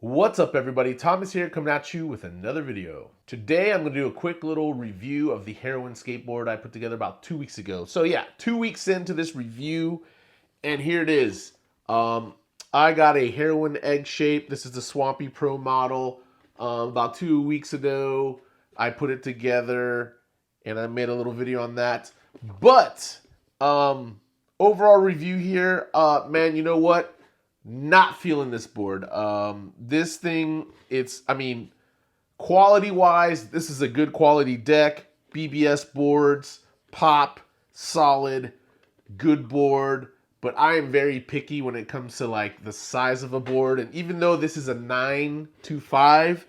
What's up everybody, Thomas here coming at you with another video. Today I'm going to do a quick little review of the Heroin skateboard I put together about 2 weeks ago. So yeah, 2 weeks into this review and here it is. I got a Heroin egg shape. This is the Swampy Pro model. About 2 weeks ago I put it together and I made a little video on that. But overall review here, man, you know what? Not feeling this board. This thing, quality-wise, this is a good quality deck. BBS boards, pop, solid, good board. But I am very picky when it comes to like the size of a board. And even though this is a 925,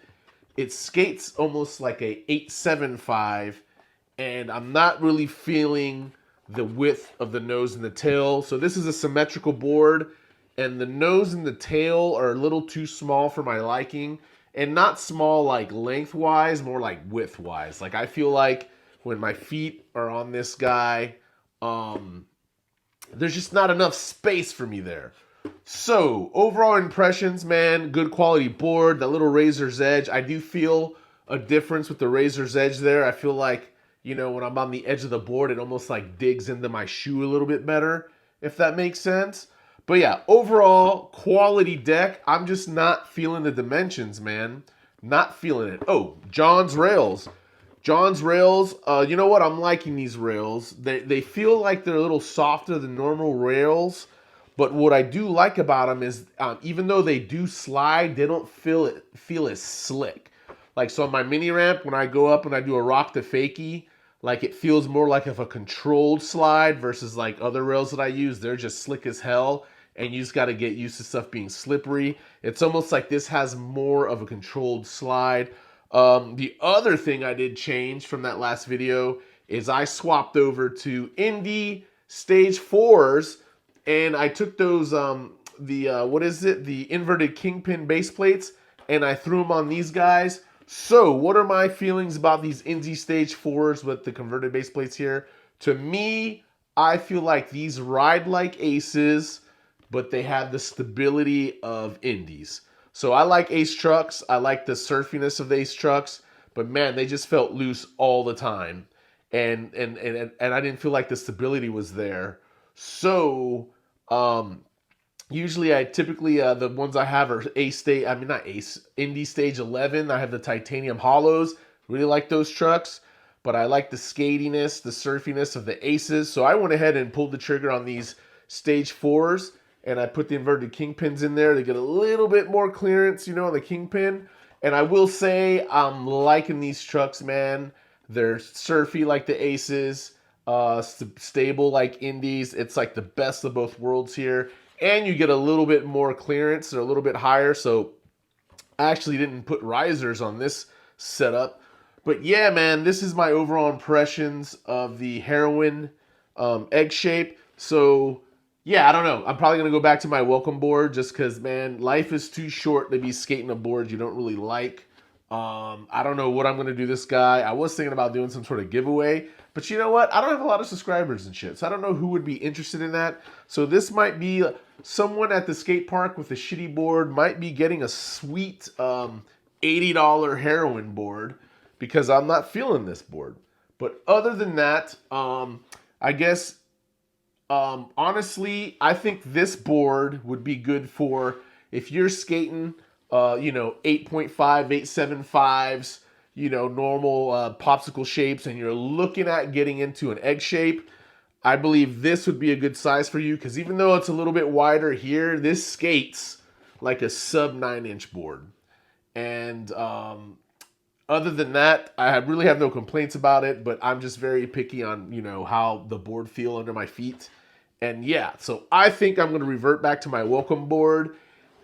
it skates almost like a 875. And I'm not really feeling the width of the nose and the tail. So this is a symmetrical board. And the nose and the tail are a little too small for my liking. And not small like lengthwise, more like widthwise. Like I feel like when my feet are on this guy, there's just not enough space for me there. So overall impressions, man, good quality board. That little razor's edge, I do feel a difference with the razor's edge there. I feel like, you know, when I'm on the edge of the board, it almost like digs into my shoe a little bit better, if that makes sense. But yeah, overall, quality deck. I'm just not feeling the dimensions, man. Not feeling it. Oh, Jawns rails. Jawns rails, you know what? I'm liking these rails. They feel like they're a little softer than normal rails. But what I do like about them is, even though they do slide, they don't feel as slick. Like, so on my mini ramp, when I go up and I do a rock to fakie, like it feels more like of a controlled slide versus like other rails that I use. They're just slick as hell. And you just got to get used to stuff being slippery. It's almost like this has more of a controlled slide. The other thing I did change from that last video is I swapped over to Indy Stage 4s, and I took those, the inverted kingpin base plates, and I threw them on these guys. So what are my feelings about these Indy Stage 4s with the converted base plates here? To me, I feel like these ride like aces, but they have the stability of indies. So I like ace trucks. I like the surfiness of the ace trucks, but man, they just felt loose all the time. And I didn't feel like the stability was there. So usually I typically, the ones I have are Indy Stage 11. I have the titanium hollows. Really like those trucks, but I like the skatiness, the surfiness of the aces. So I went ahead and pulled the trigger on these Stage 4s. And I put the inverted kingpins in there to get a little bit more clearance, you know, on the kingpin. And I will say I'm liking these trucks, man. They're surfy like the aces, stable like indies. It's like the best of both worlds here. And you get a little bit more clearance. They're a little bit higher. So I actually didn't put risers on this setup. But yeah, man, this is my overall impressions of the Heroin egg shape. So yeah, I don't know. I'm probably going to go back to my welcome board just because, man, life is too short to be skating a board you don't really like. I don't know what I'm going to do this guy. I was thinking about doing some sort of giveaway. But you know what? I don't have a lot of subscribers and shit. So I don't know who would be interested in that. So this might be someone at the skate park with a shitty board might be getting a sweet $80 Heroin board because I'm not feeling this board. But other than that, I guess... honestly, I think this board would be good for if you're skating, 8.5, 8.75s, normal popsicle shapes, and you're looking at getting into an egg shape. I believe this would be a good size for you because even though it's a little bit wider here, this skates like a sub 9-inch board. And other than that, I really have no complaints about it, but I'm just very picky on, how the board feel under my feet. And yeah, so I think I'm going to revert back to my welcome board.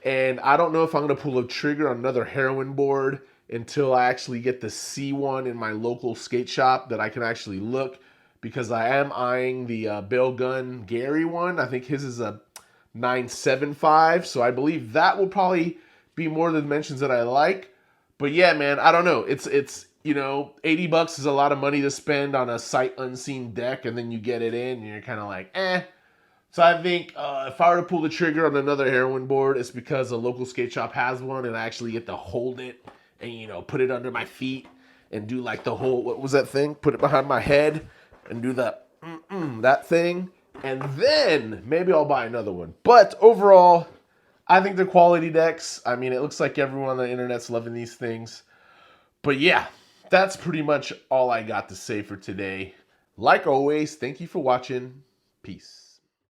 And I don't know if I'm going to pull a trigger on another Heroin board until I actually get to see one in my local skate shop that I can actually look. Because I am eyeing the Bell Gun Gary one. I think his is a 975. So I believe that will probably be more the dimensions that I like. But yeah, man, I don't know. It's $80 is a lot of money to spend on a sight unseen deck, and then you get it in, and you're kind of like, eh. So I think if I were to pull the trigger on another heroin board, it's because a local skate shop has one, and I actually get to hold it and put it under my feet and do like the whole, what was that thing? Put it behind my head and do that thing, and then maybe I'll buy another one. But overall, I think they're quality decks. I mean, it looks like everyone on the internet's loving these things. But yeah, that's pretty much all I got to say for today. Like always, thank you for watching. Peace.